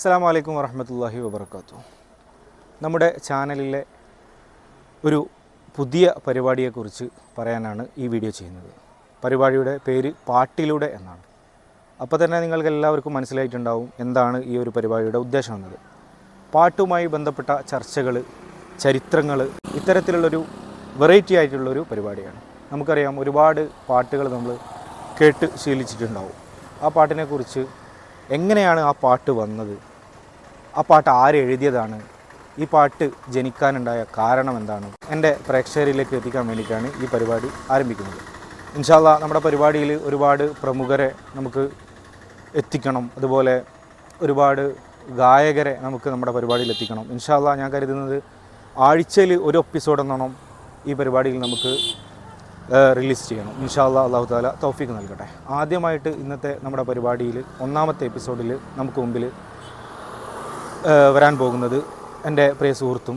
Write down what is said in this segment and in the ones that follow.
അസ്സലാമു അലൈക്കും വറഹ്മത്തുള്ളാഹി വബറകാതുഹു. നമ്മുടെ ചാനലിലെ ഒരു പുതിയ പരിപാടിയെക്കുറിച്ച് പറയാനാണ് ഈ വീഡിയോ ചെയ്യുന്നത്. പരിപാടിയുടെ പേര് പാട്ടിലൂടെ എന്നാണ്. അപ്പോൾ തന്നെ നിങ്ങൾക്ക് എല്ലാവർക്കും മനസ്സിലായിട്ടുണ്ടാവും എന്താണ് ഈ ഒരു പരിപാടിയുടെ ഉദ്ദേശം എന്നത്. പാട്ടുമായി ബന്ധപ്പെട്ട ചർച്ചകൾ, ചരിത്രങ്ങൾ, ഇത്തരത്തിലുള്ളൊരു വെറൈറ്റി ആയിട്ടുള്ളൊരു പരിപാടിയാണ്. നമുക്കറിയാം, ഒരുപാട് പാട്ടുകൾ നമ്മൾ കേട്ട് ശീലിച്ചിട്ടുണ്ടാവും. ആ പാട്ടിനെക്കുറിച്ച്, എങ്ങനെയാണ് ആ പാട്ട് വന്നത്, ആ പാട്ട് ആര് എഴുതിയതാണ്, ഈ പാട്ട് ജനിക്കാനുണ്ടായ കാരണം എന്താണ്, എൻ്റെ പ്രേക്ഷകരിലേക്ക് എത്തിക്കാൻ വേണ്ടിയിട്ടാണ് ഈ പരിപാടി ആരംഭിക്കുന്നത്. ഇൻഷാ അല്ലാഹ് നമ്മുടെ പരിപാടിയിൽ ഒരുപാട് പ്രമുഖരെ നമുക്ക് എത്തിക്കണം, അതുപോലെ ഒരുപാട് ഗായകരെ നമുക്ക് നമ്മുടെ പരിപാടിയിൽ എത്തിക്കണം. ഇൻഷാ അല്ലാഹ് ഞാൻ കരുതുന്നത് ആഴ്ചയിൽ ഒരു എപ്പിസോഡെന്നോണം ഈ പരിപാടിയിൽ നമുക്ക് റിലീസ് ചെയ്യണം. ഇൻഷാ അല്ലാഹ് അല്ലാഹു തആല തൗഫീഖ് നൽകട്ടെ. ആദ്യമായിട്ട് ഇന്നത്തെ നമ്മുടെ പരിപാടിയിൽ ഒന്നാമത്തെ എപ്പിസോഡിൽ നമുക്ക് മുമ്പിൽ വരാൻ പോകുന്നത് എൻ്റെ പ്രിയ സുഹൃത്തും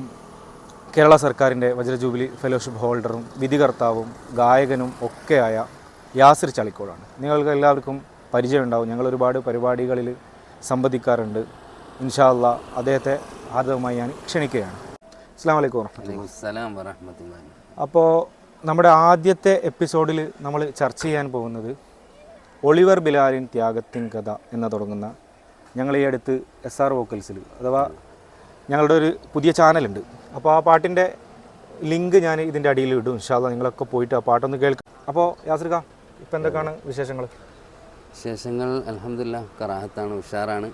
കേരള സർക്കാരിൻ്റെ വജ്രജൂബിലി ഫെലോഷിപ്പ് ഹോൾഡറും വിധികർത്താവും ഗായകനും ഒക്കെയായ യാസിർ ചളിക്കോടാണ്. നിങ്ങൾക്ക് എല്ലാവർക്കും പരിചയമുണ്ടാവും, ഞങ്ങൾ ഒരുപാട് പരിപാടികളിൽ സംബന്ധിക്കാറുണ്ട്. ഇൻഷാ അല്ലാഹ് അദ്ദേഹത്തെ ആദ്യമായി ഞാൻ ക്ഷണിക്കുകയാണ്. അസ്സലാമു അലൈക്കും വറഹ്മത്തുള്ളാഹി. അപ്പോൾ നമ്മുടെ ആദ്യത്തെ എപ്പിസോഡിൽ നമ്മൾ ചർച്ച ചെയ്യാൻ പോകുന്നത് ഒളിവർ ബിലാലിൻ ത്യാഗത്തിൻ കഥ എന്ന് തുടങ്ങുന്ന, ഞങ്ങൾ ഈ അടുത്ത് SR വോക്കൽസിൽ, അഥവാ ഞങ്ങളുടെ ഒരു പുതിയ ചാനലുണ്ട്. അപ്പോൾ ആ പാട്ടിൻ്റെ ലിങ്ക് ഞാൻ ഇതിൻ്റെ അടിയിൽ ഇടും. ഇൻഷാ അല്ലാഹ് നിങ്ങളൊക്കെ പോയിട്ട് ആ പാട്ടൊന്ന് കേൾക്കും. അപ്പോൾ യാസിർക്ക, ഇപ്പോൾ എന്തൊക്കെയാണ് വിശേഷങ്ങൾ? വിശേഷങ്ങൾ അൽഹംദുലില്ലാഹ് റാഹത്താണ്, ഉഷാറാണ്.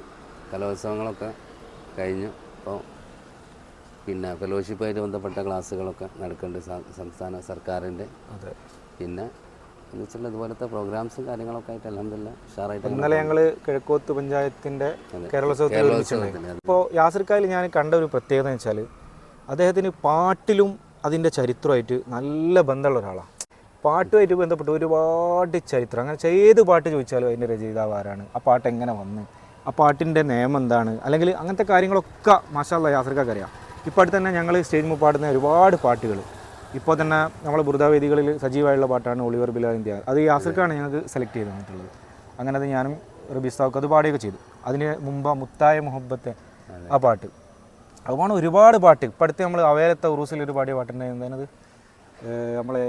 കലോത്സവങ്ങളൊക്കെ കഴിഞ്ഞു. അപ്പോൾ പിന്നെ ഫെലോഷിപ്പായിട്ട് ബന്ധപ്പെട്ട ക്ലാസ്സുകളൊക്കെ നടക്കുന്നുണ്ട് സംസ്ഥാന സർക്കാരിൻ്റെ. അതെ, പിന്നെ എന്ന് വെച്ചാൽ ഇതുപോലത്തെ പ്രോഗ്രാംസും കാര്യങ്ങളൊക്കെ ആയിട്ട് അൽഹംദുലില്ലാഹ് ഉഷാറായിട്ട്. ഇന്നലെ ഞങ്ങൾ കിഴക്കോത്ത് പഞ്ചായത്തിൻ്റെ കേരളോത്സവത്തിൽ. ഇപ്പോൾ യാസിർക്കായിൽ ഞാൻ കണ്ട ഒരു പ്രത്യേകത എന്ന് വെച്ചാൽ, അദ്ദേഹത്തിന് പാട്ടിലും അതിൻ്റെ ചരിത്രമായിട്ട് നല്ല ബന്ധമുള്ള ഒരാളാണ്. പാട്ടുമായിട്ട് ബന്ധപ്പെട്ട് ഒരുപാട് ചരിത്രം, അങ്ങനെ ഏത് പാട്ട് ചോദിച്ചാലും അതിൻ്റെ രചയിതാവ് ആരാണ്, ആ പാട്ട് എങ്ങനെ വന്ന്, ആ പാട്ടിൻ്റെ നിയമം എന്താണ്, അല്ലെങ്കിൽ അങ്ങനത്തെ കാര്യങ്ങളൊക്കെ മാഷാ അല്ലാഹ് യാസിർക്കാർക്ക് അറിയാം. ഇപ്പോൾ അടുത്ത് തന്നെ ഞങ്ങൾ സ്റ്റേജ് മുമ്പ് പാടുന്ന ഒരുപാട് പാട്ടുകൾ, ഇപ്പോൾ തന്നെ നമ്മൾ ബുർദാവേദികളിൽ സജീവമായുള്ള പാട്ടാണ് ഒളിവർ ബിലാലിൻ ത്യാഗം. അത് യാസിർക്കാണ് ഞങ്ങൾക്ക് സെലക്ട് ചെയ്ത് തന്നിട്ടുള്ളത്. അങ്ങനെ അത് ഞാനും റബീസ്താവൊക്കെ അത് പാടുകയൊക്കെ ചെയ്തു. അതിന് മുമ്പ് മുത്തായ മുഹബ്ബത്തെ ആ പാട്ട്, അതുമാണ് ഒരുപാട് പാട്ട്. ഇപ്പം അടുത്ത് നമ്മൾ അവയലത്തെ ഉറൂസിൽ ഒരു പാടിയ പാട്ടുണ്ടായിരുന്നു. അത് നമ്മളെ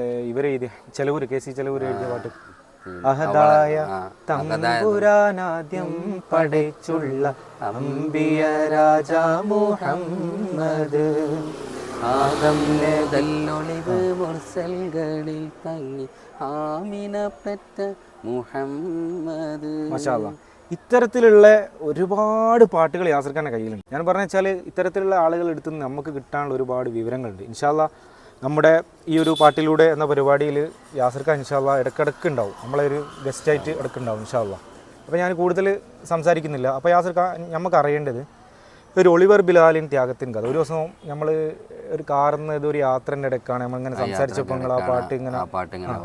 എഴുതിയ ചെലവൂർ, KC ചെലവൂർ എഴുതിയ പാട്ട്, അഹദായ തമ്പുരാനാദ്യം പടച്ചുള്ള അംബിയ രാജ മുഹമ്മദ്, ആദംലൊളിവ് മുർസൽകളിൽ തങ്ങി ആമിന പെറ്റ മുഹമ്മദ്. മാഷാ അല്ലാഹ്. ഇത്തരത്തിലുള്ള ഒരുപാട് പാട്ടുകൾ യാസിർഖാൻ്റെ കയ്യിലുണ്ട്. ഞാൻ പറഞ്ഞു വെച്ചാൽ, ഇത്തരത്തിലുള്ള ആളുകൾ എടുത്ത് നമുക്ക് കിട്ടാനുള്ള ഒരുപാട് വിവരങ്ങളുണ്ട്. ഇൻഷാ അല്ലാഹ് നമ്മുടെ ഈ ഒരു പാട്ടിലൂടെ എന്ന പരിപാടിയിൽ യാസിർഖാൻ ഇൻഷാ അല്ലാഹ് ഇടയ്ക്കിടയ്ക്ക് ഉണ്ടാവും, നമ്മളൊരു ഗസ്റ്റായിട്ട് ഇടയ്ക്കുണ്ടാവും ഇൻഷാ അല്ലാഹ്. അപ്പോൾ ഞാൻ കൂടുതൽ സംസാരിക്കുന്നില്ല. അപ്പോൾ യാസിർഖാൻ, നമുക്ക് അറിയേണ്ടത് ഒരു ഒളിവർ ബിലാലിൻ ത്യാഗത്തിൻ കഥ. ഒരു ദിവസം നമ്മൾ ഒരു കാറിൽ നിന്ന് ഏതൊരു യാത്രേൻ്റെ ഇടയ്ക്കാണ് നമ്മളിങ്ങനെ സംസാരിച്ചപ്പോൾ നിങ്ങൾ ആ പാട്ട് ഇങ്ങനെ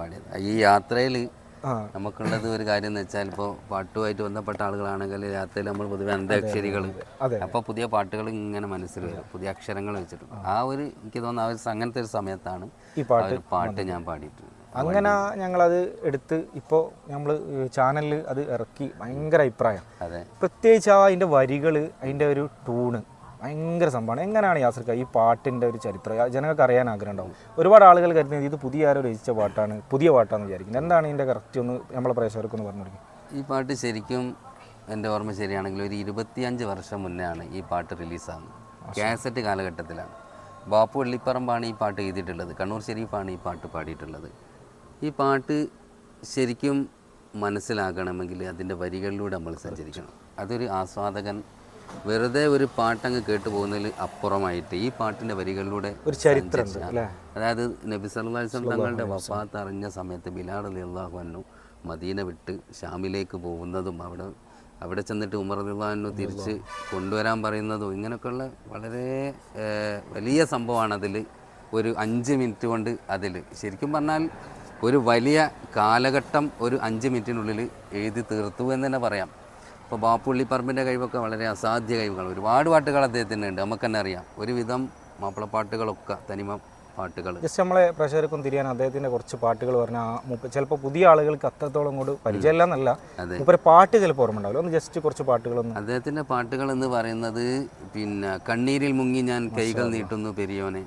പാടിയത്. ഈ യാത്രയിൽ നമുക്കുള്ളത് ഒരു കാര്യം എന്ന് വെച്ചാൽ, ഇപ്പോൾ പാട്ടുമായിട്ട് ബന്ധപ്പെട്ട ആളുകളാണെങ്കിൽ യാത്രയിൽ നമ്മൾ പൊതുവെ അന്താക്ഷരികൾ, അപ്പോൾ പുതിയ പാട്ടുകൾ ഇങ്ങനെ മനസ്സിൽ വരും, പുതിയ അക്ഷരങ്ങൾ വെച്ചിട്ട്. ആ ഒരു എനിക്ക് തോന്നുന്ന അങ്ങനത്തെ ഒരു സമയത്താണ് ഈ പാട്ട് ഞാൻ പാടിയിട്ടുണ്ട്. അങ്ങനെ ഞങ്ങളത് എടുത്ത് ഇപ്പോൾ നമ്മൾ ചാനലിൽ അത് ഇറക്കി. ഭയങ്കര അഭിപ്രായം. അതെ, പ്രത്യേകിച്ച് അതിൻ്റെ വരികൾ, അതിൻ്റെ ഒരു ടൂണ് ഭയങ്കര സംഭവമാണ്. എങ്ങനെയാണ് യാസിർക്ക ഈ പാട്ടിൻ്റെ ഒരു ചരിത്രം ജനങ്ങൾക്ക് അറിയാൻ ആഗ്രഹം ഉണ്ടാവും? ഒരുപാട് ആളുകൾ കരുതുന്നത് ഇത് പുതിയ ആരോ രചിച്ച പാട്ടാണ്, പുതിയ പാട്ടാണെന്ന് വിചാരിക്കുന്നത്. എന്താണ് ഇതിൻ്റെ കറക്റ്റ് ഒന്ന് നമ്മളെ പ്രേക്ഷകർക്കൊന്ന് പറഞ്ഞു കൊടുക്കും? ഈ പാട്ട് ശരിക്കും എൻ്റെ ഓർമ്മ ശരിയാണെങ്കിൽ ഒരു 25 വർഷം മുന്നേ ആണ് ഈ പാട്ട് റിലീസാകുന്നത്. കാസറ്റ് കാലഘട്ടത്തിലാണ്. ബാപ്പു വെള്ളിപ്പറമ്പാണ് ഈ പാട്ട് എഴുതിയിട്ടുള്ളത്. കണ്ണൂർ ഷെരീഫാണ് ഈ പാട്ട് പാടിയിട്ടുള്ളത്. ഈ പാട്ട് ശരിക്കും മനസ്സിലാക്കണമെങ്കിൽ അതിൻ്റെ വരികളിലൂടെ നമ്മൾ സഞ്ചരിക്കണം. അതൊരു ആസ്വാദകൻ വെറുതെ ഒരു പാട്ടങ്ങ് കേട്ടു പോകുന്നതിൽ അപ്പുറമായിട്ട് ഈ പാട്ടിൻ്റെ വരികളിലൂടെ ഒരു ചരിത്രം, അതായത് നബി സല്ലല്ലാഹു അലൈഹി വസല്ലം തങ്ങളുടെ വഫാത്ത് അറിഞ്ഞ സമയത്ത് ബിലാൽ റളിയല്ലാഹു അൻഹു മദീന വിട്ട് ഷാമിലേക്ക് പോകുന്നതും അവിടെ ചെന്നിട്ട് ഉമർ റളിയല്ലാഹു അൻഹു തിരിച്ച് കൊണ്ടുവരാൻ പറയുന്നതും ഇങ്ങനെയൊക്കെയുള്ള വളരെ വലിയ സംഭവമാണ്. അതിൽ ഒരു 5 മിനിറ്റ് കൊണ്ട് അതിൽ ശരിക്കും പറഞ്ഞാൽ ഒരു വലിയ കാലഘട്ടം ഒരു 5 മിനിറ്റിനുള്ളിൽ എഴുതി തീർത്തു എന്ന് തന്നെ പറയാം. ഇപ്പോൾ ബാപ്പു വെള്ളിപ്പറമ്പിൻ്റെ കഴിവൊക്കെ വളരെ അസാധ്യ കഴിവുകൾ. ഒരുപാട് പാട്ടുകൾ അദ്ദേഹത്തിന് ഉണ്ട്, നമുക്ക് തന്നെ അറിയാം. ഒരുവിധം മാപ്പിളപ്പാട്ടുകളൊക്കെ തനിമ പാട്ടുകൾ. ജസ്റ്റ് നമ്മളെ പ്രേക്ഷകർക്കും തിരിയാൻ അദ്ദേഹത്തിൻ്റെ കുറച്ച് പാട്ടുകൾ പറഞ്ഞാൽ ചിലപ്പോൾ പുതിയ ആളുകൾക്ക് അത്രത്തോളം കൂടി പരിചയമില്ല എന്നല്ല, മൂപ്പരെ പാട്ട് ചിലപ്പോൾ ഓർമ്മ ഉണ്ടാവില്ല. ഒന്ന് ജസ്റ്റ് കുറച്ച് പാട്ടുകളൊന്നും. അദ്ദേഹത്തിൻ്റെ പാട്ടുകൾ എന്ന് പറയുന്നത് പിന്നെ കണ്ണീരിൽ മുങ്ങി ഞാൻ കൈകൾ നീട്ടുന്നു പെരിയോനെ,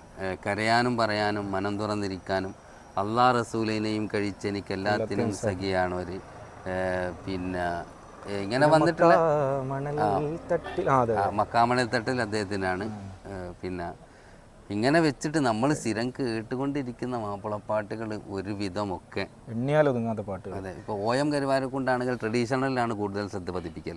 കരയാനും പറയാനും മനം തുറന്നിരിക്കാനും, അള്ളാഹ് റസൂലിനെയും കഴിച്ചെനിക്ക് എല്ലാത്തിനും സഖിയാണവർ, പിന്നെ ഇങ്ങനെ വന്നിട്ടുള്ള മക്കാമണൽ തട്ടിൽ അദ്ദേഹത്തിനാണ്. പിന്നെ ഇങ്ങനെ വെച്ചിട്ട് നമ്മൾ സ്ഥിരം കേട്ടുകൊണ്ടിരിക്കുന്ന മാപ്പിളപ്പാട്ടുകൾ ഒരുവിധമൊക്കെ എണ്ണിയാലൊതുങ്ങാത്ത പാട്ടുകൾ. അതെ, ഇപ്പോൾ OM കരുവാരക്കുണ്ടാണെങ്കിൽ ട്രഡീഷണലിലാണ് കൂടുതൽ ശ്രദ്ധ പതിപ്പിക്കൽ.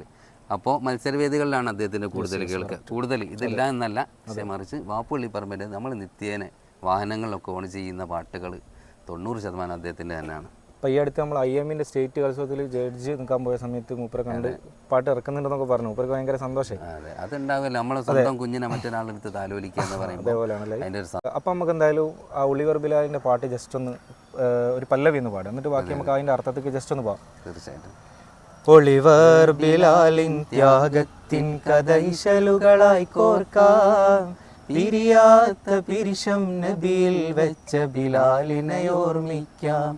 അപ്പോൾ മത്സരവേദികളിലാണ് അദ്ദേഹത്തിൻ്റെ കൂടുതൽ കേൾക്കുക. കൂടുതൽ ഇതില്ല എന്നല്ല, പക്ഷേ മറിച്ച് വാപ്പുള്ളിപ്പറമ്പിൻ്റെ നമ്മൾ നിത്യേന വാഹനങ്ങളിലൊക്കെ ഓൺ ചെയ്യുന്ന പാട്ടുകൾ 90% അദ്ദേഹത്തിൻ്റെ തന്നെയാണ്. അപ്പോൾ ഈ അടുത്ത് നമ്മൾ IMൻ്റെ സ്റ്റേറ്റ് കലോത്സവത്തിൽ ജഡ്ജ് നിൽക്കാൻ പോയ സമയത്ത് മൂപ്പരെ കണ്ട് പാട്ട് ഇറക്കുന്നുണ്ടെന്നൊക്കെ പറഞ്ഞു. മൂപ്പർക്ക് ഭയങ്കര സന്തോഷമായി. അതെ, അതുണ്ടാവില്ല, നമ്മളെ സ്വന്തം കുഞ്ഞിനെ മറ്റൊരാളെടുത്ത് താലോലിക്കുക എന്ന് പറയുമ്പോൾ അതേപോലെയാണല്ലേ. അപ്പം നമുക്ക് എന്തായാലും ആ ഒളിവർ ബിലാലിൻ്റെ പാട്ട് ജസ്റ്റ് ഒന്ന് ഒരു പല്ലവി എന്ന് പാടും, എന്നിട്ട് ബാക്കി നമുക്ക് അതിൻ്റെ അർത്ഥത്തേക്ക് ജസ്റ്റ് ഒന്ന് പോകാം. തീർച്ചയായിട്ടും. ഒളിവർ ബിലാലിൻ ത്യാഗത്തിൻ കഥയിശലുകളായി കോർക്കാം, പിരിയാത്ത പിരിശം നബിയിൽ വെച്ച ബിലാലിനെ ഓർമ്മിക്കാം,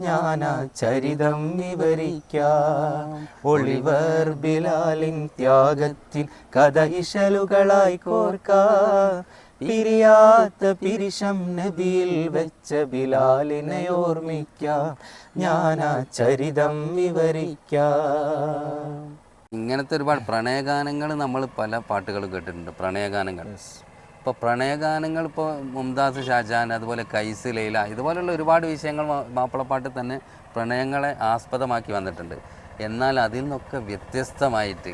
ഞാനാ ചരിതം വിവരിക്കാം. ഒളിവർ ബിലാലിൻ ത്യാഗത്തിൻ കഥയിശലുകളായി കോർക്കാം, പിരിയാത്ത പിരിശം നബിയിൽ വെച്ച ബിലാലിനെ ഓർമ്മിക്കാം, ഞാനാ ചരിതം വിവരിക്കാം. ഇങ്ങനത്തെ ഒരുപാട് പ്രണയഗാനങ്ങൾ നമ്മൾ പല പാട്ടുകളും കേട്ടിട്ടുണ്ട്. പ്രണയഗാനങ്ങൾ, ഇപ്പോൾ പ്രണയഗാനങ്ങൾ ഇപ്പോൾ മുംതാസ് ഷാജഹാൻ, അതുപോലെ കൈസ് ലൈല, ഇതുപോലുള്ള ഒരുപാട് വിഷയങ്ങൾ മാപ്പിളപ്പാട്ടിൽ തന്നെ പ്രണയങ്ങളെ ആസ്പദമാക്കി വന്നിട്ടുണ്ട്. എന്നാൽ അതിൽ നിന്നൊക്കെ വ്യത്യസ്തമായിട്ട്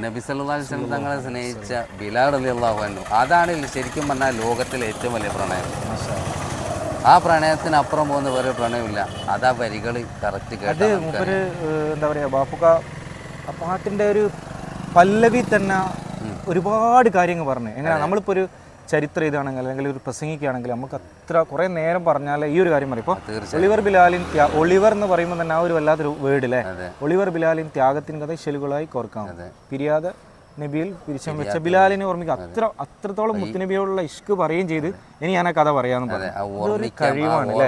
നബി സല്ലല്ലാഹു അലൈഹി വസല്ലം തങ്ങളെ സ്നേഹിച്ച ബിലാൽ റളിയല്ലാഹു അൻഹു, അതാണ് ശരിക്കും പറഞ്ഞാൽ ലോകത്തിലെ ഏറ്റവും വലിയ പ്രണയം. ആ പ്രണയത്തിനപ്പുറം പോകുന്ന വേറെ പ്രണയമില്ല. അതാ വരികൾ കറക്റ്റ് കേട്ടത്. എന്താ പറയുക, ബാപ്പുക്ക ആ പാട്ടിൻ്റെ ഒരു പല്ലവി തന്നെ ഒരുപാട് കാര്യങ്ങൾ പറഞ്ഞു. എങ്ങനെയാണ് നമ്മളിപ്പോൾ ഒരു ചരിത്രം ഇതാണെങ്കിൽ അല്ലെങ്കിൽ ഒരു പ്രസംഗിക്കുകയാണെങ്കിൽ നമുക്ക് അത്ര കുറേ നേരം പറഞ്ഞാൽ ഈ ഒരു കാര്യം പറയും. ഇപ്പോൾ ഒളിവർ ബിലാലിൻ ഒളിവർ എന്ന് പറയുമ്പോൾ തന്നെ ആ ഒരു വല്ലാത്തൊരു വേർഡ് അല്ലേ. ഒളിവർ ബിലാലിൻ ത്യാഗത്തിൻ കഥ ശലുകളായി കോർക്കാം, പിരിയാതെ നബിയിൽ പിരിച്ചം വെച്ച ബിലാലിനെ ഓർമ്മിക്കുക. അത്രത്തോളം മുത്തുനബിയോടുള്ള ഇഷ്ക് പറയുകയും ചെയ്ത് ഇനി ഞാൻ ആ കഥ പറയാമെന്ന് പറഞ്ഞു. കഴിവാണ് അല്ലേ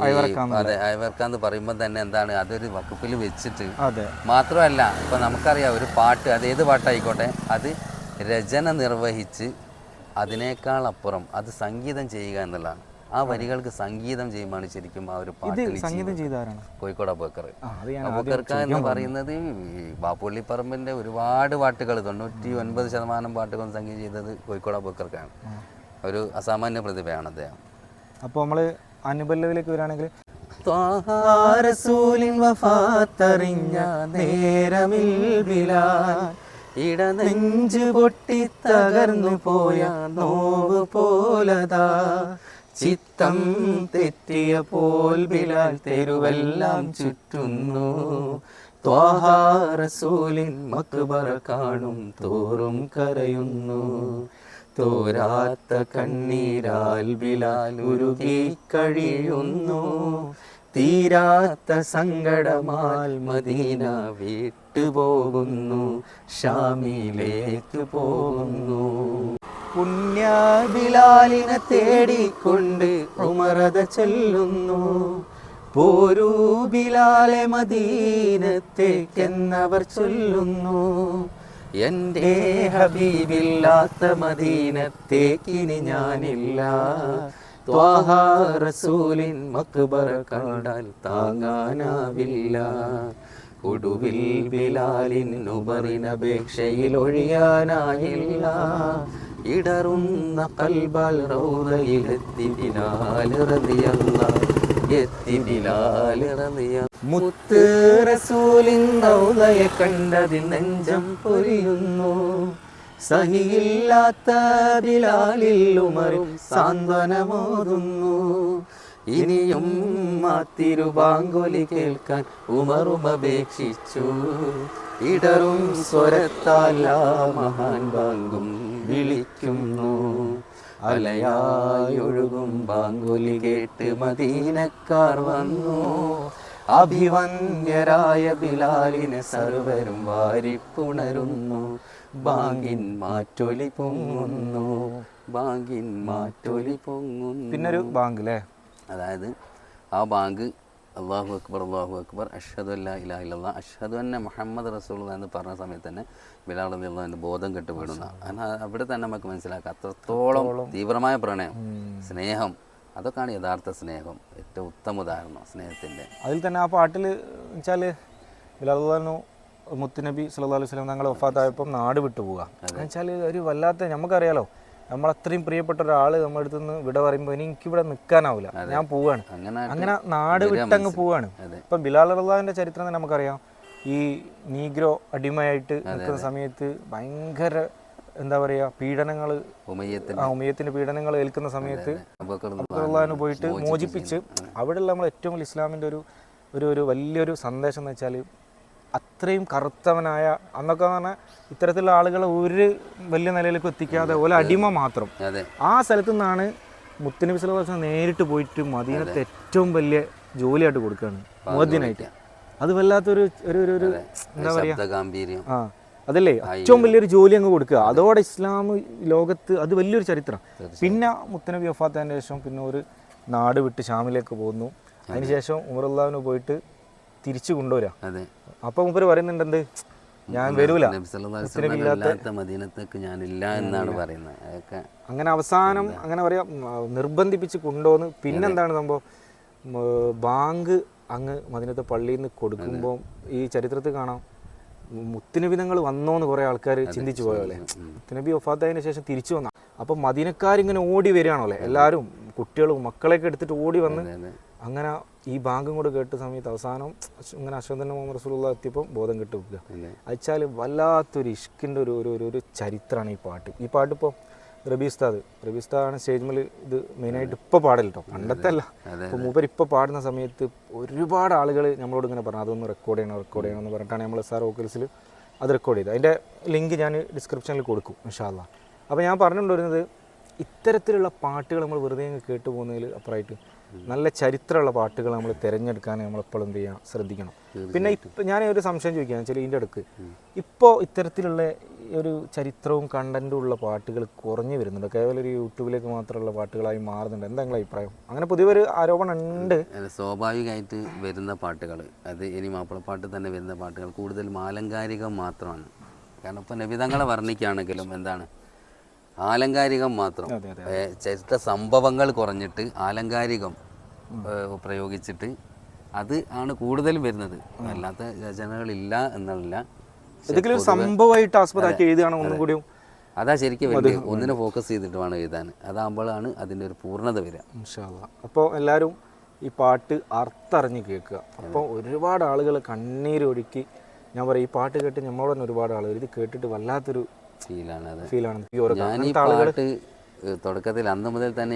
അയവർക്കാന്ന് പറയുമ്പോൾ തന്നെ എന്താണ്, അതൊരു വകുപ്പിൽ വെച്ചിട്ട് മാത്രമല്ല, ഇപ്പം നമുക്കറിയാം ഒരു പാട്ട്, അത് ഏത് പാട്ടായിക്കോട്ടെ, അത് രചന നിർവഹിച്ച് അതിനേക്കാൾ അപ്പുറം അത് സംഗീതം ചെയ്യുക എന്നുള്ളതാണ്. ആ വരികൾക്ക് സംഗീതം ചെയ്യുമ്പോൾ ശരിക്കും ആ ഒരു പാട്ട് സംഗീതം ചെയ്താരാണ് കോഴിക്കോട് അബൂബക്കർ. അബൂബക്കർ എന്ന് പറയുന്നത് വാപ്പുള്ളിപ്പറമ്പിൻ്റെ ഒരുപാട് പാട്ടുകൾ 99% പാട്ടുകൾ സംഗീതം ചെയ്തത് കോഴിക്കോട് അബൂബക്കർക്കാണ്. ഒരു അസാമാന്യ പ്രതിഭയാണ് അദ്ദേഹം. അപ്പോൾ നമ്മൾ അനുബല്ലവിലേക്ക് വരികയാണെങ്കിൽ, ഇടനെഞ്ചു പൊട്ടി തകർന്നു പോയ നോവ് പോലതാ, ചിത്തം തെറ്റിയ പോൽ ബിലാൽ തെരുവെല്ലാം ചുറ്റുന്നു, ത്വാഹ റസൂലിൻ മക്ബറ കാണും തോറും കരയുന്നു, തോരാത്ത കണ്ണീരാൽ ബിലാൽ ഉരുകി കഴിയുന്നു, തീരാത്ത സങ്കടമാൽ മദീന വിട്ടുപോകുന്നു, ഷാമിലേക്ക് പോകുന്നു. പുണ്യ ബിലാലിനെ തേടിക്കൊണ്ട് ഉമറത ചൊല്ലുന്നു, പോരൂ ബിലാലെ മദീനത്തേക്കെന്നവർ ചൊല്ലുന്നു, എൻ്റെ ഹബീബില്ലാത്ത മദീനത്തേക്കിനി ഞാനില്ല, ത്വാഹ റസൂലിൻ മക്ബറ കണ്ടാൽ താങ്ങാനാവില്ല, ഒടുവിൽ ബിലാലിൻ ഉമറിനപേക്ഷയിൽ ഒഴിയാനായില്ല, ഇടറുന്ന കൽബാൽ റൗദയിലെത്തി ബിലാൽ റളിയല്ലാഹു എത്തി ബിലാൽ റളിയല്ലാഹു. മുത്ത് റസൂലിൻ റൗദയെ കണ്ടതിൽ നെഞ്ചം പൊരിയുന്നു, സഹിയില്ലാത്ത ബിലാലിൽ ഉമറും സാന്ത്വനമോതുന്നു, ഇനിയും ആ തിരുവാങ്കൊലി കേൾക്കാൻ ഉമറും അപേക്ഷിച്ചു, ഇടറും സ്വരത്താൽ ആ മഹാൻ ബാങ്കും വിളിക്കുന്നു, അലയായൊഴുകും ബാങ്കൊലി കേട്ട് മദീനക്കാർ വന്നു, അഭിവന്യരായ ബിലാലിനെ സർവരും വാരിപ്പുണരുന്നു, ബാങ്കിൻ മാറ്റൊലി പൊങ്ങുന്നു, ബാങ്കിൻ മാറ്റൊലി പൊങ്ങുന്നു. പിന്നൊരു ബാങ്ക് അല്ലേ? അതായത് ആ ബാങ്ക് അല്ലാഹു അക്ബർ അഷ്ഹദു അല്ലാ ഇലാഹ ഇല്ലല്ലാഹ് അഷ്ഹദു അന്ന മുഹമ്മദ് റസൂലുള്ളാഹി എന്ന് പറഞ്ഞ സമയത്ത് തന്നെ ബിലാൽ റളിയല്ലാഹു അൻഹു ബോധം കെട്ട് വീഴുന്ന. കാരണം അവിടെ തന്നെ നമുക്ക് മനസ്സിലാക്കാം അത്രത്തോളം തീവ്രമായ പ്രണയം, സ്നേഹം, അതൊക്കെയാണ് യഥാർത്ഥ സ്നേഹം. ഏറ്റവും ഉത്തമ ഉദാഹരണം സ്നേഹത്തിൻ്റെ. അതിൽ തന്നെ ആ പാട്ടിൽ വെച്ചാൽ ബിലാൽ റളിയല്ലാഹു അൻഹു മുത്തുനബി സല്ലല്ലാഹു അലൈഹി വസല്ലം തങ്ങൾ വഫാത്തായപ്പം നാട് വിട്ടു പോവുക എന്ന് വെച്ചാൽ ഒരു വല്ലാത്ത, നമുക്കറിയാലോ നമ്മളത്രയും പ്രിയപ്പെട്ട ഒരാൾ നമ്മുടെ അടുത്ത് നിന്ന് വിട പറയുമ്പോൾ എനിക്കിവിടെ നിൽക്കാനാവില്ല, ഞാൻ പോവുകയാണ്. അങ്ങനെ നാട് വിട്ടങ്ങ് പോവുകയാണ്. ഇപ്പം ബിലാൽ റളിയല്ലാഹുവിൻ്റെ ചരിത്രം തന്നെ നമുക്കറിയാം. ഈ നീഗ്രോ അടിമയായിട്ട് നിൽക്കുന്ന സമയത്ത് ഭയങ്കര എന്താ പറയുക പീഡനങ്ങൾ, ഉമയ്യത്തിൻ്റെ പീഡനങ്ങൾ ഏൽക്കുന്ന സമയത്ത് റളിയല്ലാഹു പോയിട്ട് മോചിപ്പിച്ച് അവിടെയുള്ള നമ്മൾ ഏറ്റവും വലിയ ഇസ്ലാമിൻ്റെ ഒരു വലിയൊരു സന്ദേശം എന്ന് വെച്ചാൽ അത്രയും കറുത്തവനായ, അന്നൊക്കെ പറഞ്ഞാൽ ഇത്തരത്തിലുള്ള ആളുകളെ ഒരു വലിയ നിലയിലേക്ക് എത്തിക്കാതെ ഓല അടിമ മാത്രം. ആ സ്ഥലത്തു നിന്നാണ് മുത്തുനബി സല്ലല്ലാഹു അലൈഹി വസല്ലം നേരിട്ട് പോയിട്ട് മദീനത്തെ ഏറ്റവും വലിയ ജോലിയായിട്ട് കൊടുക്കുകയാണ് മുഅദ്ദിനായിട്ട്. അത് വല്ലാത്തൊരു എന്താ പറയുക, അതല്ലേ ഏറ്റവും വലിയൊരു ജോലി അങ്ങ് കൊടുക്കുക. അതോടെ ഇസ്ലാം ലോകത്ത് അത് വലിയൊരു ചരിത്രം. പിന്നെ മുത്തുനബി വഫാത്തതിന് ശേഷം പിന്നെ ഒരു നാട് വിട്ട് ഷാമിലേക്ക് പോകുന്നു. അതിനുശേഷം ഉമർ റളിയല്ലാഹു പോയിട്ട് തിരിച്ചു കൊണ്ടുവരാം. അപ്പൊ മൂപ്പര് പറയുന്നുണ്ട് എന്ത്, ഞാൻ വരൂല, മദീനത്തേക്ക് ഞാനില്ല എന്നാണ് പറയുന്നത്. അതൊക്കെ അങ്ങനെ അവസാനം അങ്ങനെ പറയാ നിർബന്ധിപ്പിച്ച് കൊണ്ടുവന്ന്. പിന്നെന്താണ് സംഭവം, ബാങ്ക് അങ്ങ് മദീനത്തെ പള്ളിയിൽ നിന്ന് കൊടുക്കുമ്പോൾ ഈ ചരിത്രത്തിൽ കാണാം മുത്തുനബി തങ്ങൾ വന്നോന്ന് കുറെ ആൾക്കാർ ചിന്തിച്ചു പോയല്ലേ. മുത്തുനബി വഫാത്തായതിനു ശേഷം തിരിച്ചു വന്ന അപ്പം മദീനക്കാരിങ്ങനെ ഓടി വരികയാണല്ലേ, എല്ലാവരും കുട്ടികളും മക്കളെയൊക്കെ എടുത്തിട്ട് ഓടി വന്ന് അങ്ങനെ ഈ ബാങ്കും കൂടെ കേട്ട സമയത്ത് അവസാനം ഇങ്ങനെ അഷ്ഹദു മുഹമ്മദ് റസൂലുള്ളാഹി എത്തിയപ്പോൾ ബോധം കെട്ട് വെക്കുക. അയച്ചാൽ വല്ലാത്തൊരു ഇഷ്കിൻ്റെ ഒരു ചരിത്രമാണ് ഈ പാട്ട്. ഈ പാട്ട് ഇപ്പോൾ റബി ഉസ്താദാണ് സ്റ്റേജിൽ ഇത് മെയിനായിട്ട് ഇപ്പോൾ പാടൽ കേട്ടോ, പണ്ടത്തെ അല്ല. ഇപ്പോൾ മൂപ്പർ ഇപ്പോൾ പാടുന്ന സമയത്ത് ഒരുപാട് ആളുകൾ നമ്മളോട് ഇങ്ങനെ പറഞ്ഞു അതൊന്ന് റെക്കോർഡ് ചെയ്യണം എന്ന് പറഞ്ഞിട്ടാണ് നമ്മൾ SR വോക്കൽസിൽ അത് റെക്കോർഡ് ചെയ്തത്. അതിൻ്റെ ലിങ്ക് ഞാൻ ഡിസ്ക്രിപ്ഷനിൽ കൊടുക്കും ഇൻഷാ അല്ലാഹ്. അപ്പോൾ ഞാൻ പറഞ്ഞുകൊണ്ടിരുന്നത് ഇത്തരത്തിലുള്ള പാട്ടുകൾ നമ്മൾ വെറുതെ കേട്ട് പോകുന്നതിൽ അപ്പുറമായിട്ട് നല്ല ചരിത്രമുള്ള പാട്ടുകൾ നമ്മൾ തിരഞ്ഞെടുക്കാൻ നമ്മളെപ്പോഴും എന്ത് ചെയ്യാം, ശ്രദ്ധിക്കണം. പിന്നെ ഇപ്പം ഞാൻ ഒരു സംശയം ചോദിക്കുകയാണ് വെച്ചാൽ ഇതിൻ്റെ അടുക്ക് ഇപ്പോൾ ഇത്തരത്തിലുള്ള ഒരു ചരിത്രവും കണ്ടൻറ്റും ഉള്ള പാട്ടുകൾ കുറഞ്ഞു വരുന്നുണ്ട്, കേവലം ഒരു യൂട്യൂബിലേക്ക് മാത്രമുള്ള പാട്ടുകളായി മാറുന്നുണ്ട്. എന്താ നിങ്ങളുടെ അഭിപ്രായം? അങ്ങനെ പൊതുവെ ഒരു ആരോപണം ഉണ്ട്. സ്വാഭാവികമായിട്ട് വരുന്ന പാട്ടുകൾ, അത് ഇനി മാപ്പിളപ്പാട്ട് തന്നെ വരുന്ന പാട്ടുകൾ കൂടുതലും ആലങ്കാരികം മാത്രമാണ്. കാരണം ഇപ്പോൾ നബിതങ്ങളെ വർണ്ണിക്കുകയാണെങ്കിലും എന്താണ് ആലങ്കാരികം മാത്രം, ചരിത്ര സംഭവങ്ങൾ കുറഞ്ഞിട്ട് ആലങ്കാരികം പ്രയോഗിച്ചിട്ട് അത് ആണ് കൂടുതലും വരുന്നത്. അല്ലാത്ത രചനകളില്ല എന്നല്ല, ഏതെങ്കിലും സംഭവമായിട്ട് ആസ്പദമാക്കി എഴുതുകയാണ് ഒന്നും കൂടിയും. അതാ ശരിക്കും വേണ്ടി ഒന്നിനെ ഫോക്കസ് ചെയ്തിട്ട് വേണം എഴുതാൻ. അതാകുമ്പോഴാണ് അതിൻ്റെ ഒരു പൂർണ്ണത വരിക. ഇൻഷാ അല്ലാഹ്. അപ്പോൾ എല്ലാവരും ഈ പാട്ട് അർത്ഥറിഞ്ഞ് കേൾക്കുക. അപ്പോൾ ഒരുപാട് ആളുകൾ കണ്ണീരൊഴുക്കി, ഞാൻ പറയാം ഈ പാട്ട് കേട്ട് നമ്മളോട് തന്നെ ഒരുപാട് ആളുകൾ ഇത് കേട്ടിട്ട് വല്ലാത്തൊരു ഫീലാണ്. ഞാൻ ഈ പാട്ട് തുടക്കത്തിൽ അന്ന് മുതൽ തന്നെ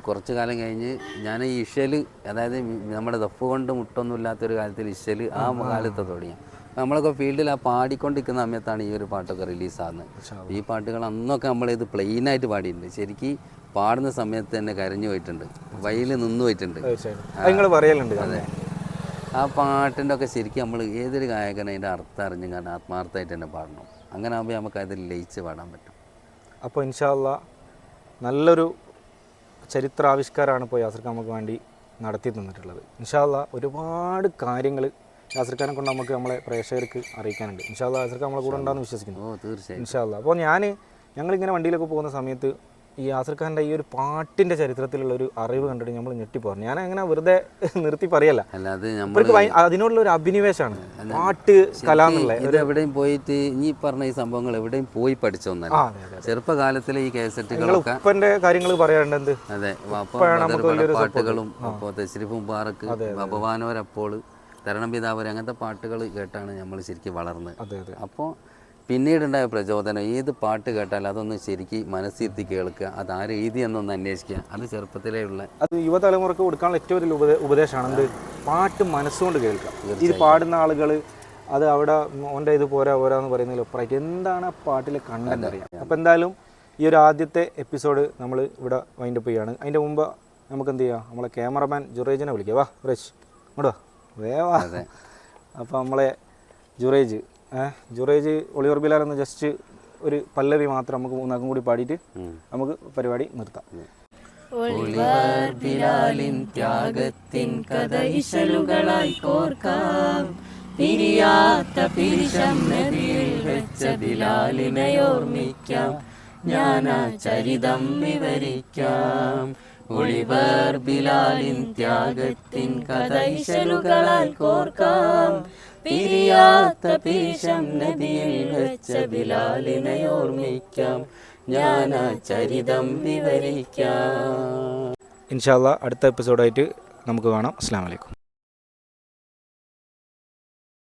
കുറച്ച് കാലം കഴിഞ്ഞ് ഞാൻ ഈ ഇഷല്, അതായത് നമ്മുടെ ദഫ് കൊണ്ട് മുട്ടൊന്നുമില്ലാത്തൊരു കാലത്തിൽ ഇഷല് ആ കാലത്ത് തുടങ്ങി. നമ്മളൊക്കെ ഫീൽഡിൽ ആ പാടിക്കൊണ്ടിരിക്കുന്ന സമയത്താണ് ഈ ഒരു പാട്ടൊക്കെ റിലീസാകുന്നത്. ഈ പാട്ടുകൾ അന്നൊക്കെ നമ്മളിത് പ്ലെയിനായിട്ട് പാടിയിട്ടുണ്ട്. ശരിക്കും പാടുന്ന സമയത്ത് തന്നെ കരഞ്ഞു പോയിട്ടുണ്ട്, വഴിയിൽ നിന്ന് പോയിട്ടുണ്ട്. അതെ, ആ പാട്ടിൻ്റെ ഒക്കെ ശരിക്കും നമ്മൾ ഏതൊരു ഗായകനെ അതിൻ്റെ അർത്ഥം അറിഞ്ഞു കാരണം ആത്മാർത്ഥമായിട്ട് തന്നെ പാടണം. അങ്ങനെ ആകുമ്പോൾ നമുക്ക് അതിൽ ലയിച്ച് പാടാൻ പറ്റും. അപ്പോൾ ഇൻഷാ അല്ലാഹ് നല്ലൊരു ചരിത്രാവിഷ്കാരമാണ് ഇപ്പോൾ യാസിർ ഖാൻ നമുക്ക് വേണ്ടി നടത്തി തന്നിട്ടുള്ളത്. ഇൻഷാ അല്ലാഹ് ഒരുപാട് കാര്യങ്ങൾ യാസിർ ഖാനെ കൊണ്ട് നമുക്ക് നമ്മളെ പ്രേക്ഷകർക്ക് അറിയിക്കാനുണ്ട്. ഇൻഷാ അല്ലാഹ് യാസിർ ഖാൻ നമ്മളെ കൂടെ ഉണ്ടാകുമെന്ന് വിശ്വസിക്കുന്നു. തീർച്ചയായും ഇൻഷാ അല്ലാഹ്. അപ്പോൾ ഞങ്ങളിങ്ങനെ വണ്ടിയിലൊക്കെ പോകുന്ന സമയത്ത് ഈ യാസിർ ഖാൻ്റെ ഈ ഒരു പാട്ടിൻ്റെ ചരിത്രത്തിലുള്ള ഒരു അറിവ് കണ്ടിട്ട് നമ്മൾ ഞെട്ടിപ്പോകും. ഞാൻ അങ്ങനെ വെറുതെ നിർത്തി പറയല്ല, അതിനോടുള്ള ഒരു അഭിനിവേശമാണ് പാട്ട് കല എന്നുള്ളത്. ഇത് എവിടെയും പോയിട്ട് ഈ പറഞ്ഞ ഈ സംഭവങ്ങൾ എവിടെയും പോയി പഠിച്ചൊന്നല്ല. ചെറുപ്പകാലത്തിലെ ഈ കേസറ്റുകളൊക്കെ ഉപ്പൻ്റെ കാര്യങ്ങൾ പറയാറുണ്ട്. അതെ, പാട്ടുകളും അപ്പോൾ തശ്രീഫ് മുബാറക്ക്, ഭഗവാനോരപ്പോൾ, തരണം പിതാവർ, അങ്ങനത്തെ പാട്ടുകൾ കേട്ടാണ് നമ്മൾ ശരിക്കും വളർന്നത്. അപ്പോൾ പിന്നീടുണ്ടായ പ്രചോദനം ഏത് പാട്ട് കേട്ടാലും അതൊന്ന് ശരിക്കും മനസ്സിരുത്തി കേൾക്കുക, അത് ആര് എഴുതിയെന്നൊന്ന് അന്വേഷിക്കുക. അത് ചെറുപ്പത്തിലേ ഉള്ള അത് യുവതലമുറക്ക് കൊടുക്കാനുള്ള ഏറ്റവും വലിയ ഉപദേശമാണ് എന്ത്, പാട്ട് മനസ്സുകൊണ്ട് കേൾക്കുക. ഇത് പാടുന്ന ആളുകൾ അത് അവിടെ ഓൻ്റെ ഇത് പോരാന്ന് പറയുന്നതിൽ ഒപ്പറായിട്ട് എന്താണ് ആ പാട്ടിലെ കണ്ടന്റ് അറിയാം. അപ്പോൾ എന്തായാലും ഈ ഒരു ആദ്യത്തെ എപ്പിസോഡ് നമ്മൾ ഇവിടെ വൈൻഡപ്പ് ചെയ്യുകയാണ്. അതിൻ്റെ മുമ്പ് നമുക്ക് എന്ത് ചെയ്യാം, നമ്മളെ ക്യാമറമാൻ ജുറേജിനെ വിളിക്കുക. വാ ജുറേജ്, ഇങ്ങോട്ട് വാ, വേവാ. അപ്പോൾ നമ്മളെ ജുറേജ് ഒളിയോർ ബിലാൽ എന്ന് ജസ്റ്റ് ഒരു പല്ലവി മാത്രം നമുക്ക് മൂന്നാക്കും കൂടി പാടിയിട്ട് നമുക്ക് പരിപാടി നിർത്താം. ഒളിവർ ബിലാലിൻ ത്യാഗത്തിൻ കഥ ഇശലുകളായി കോർക്കാം. പിരിയാത്ത പിരിശം നദിയിൽ വെച്ച ബിലാലിനെ ഓർമ്മിക്കാം. ഞാനാ ചരിതം വിവരിക്കാം. ഒളിവർ ബിലാലിൻ ത്യാഗത്തിൻ കഥ ഇശലുകളായി കോർക്കാം. പിരിയാത്ത പിരിശം നദിയിൽ വെച്ച ബിലാലിനെ ഓർമ്മിക്കാം. ഞാനാ ചരിതം വിവരിക്കാം. ഇൻഷാ അല്ലാഹ് അടുത്ത എപ്പിസോഡായിട്ട് നമുക്ക് കാണാം. അസ്സലാമു അലൈക്കും.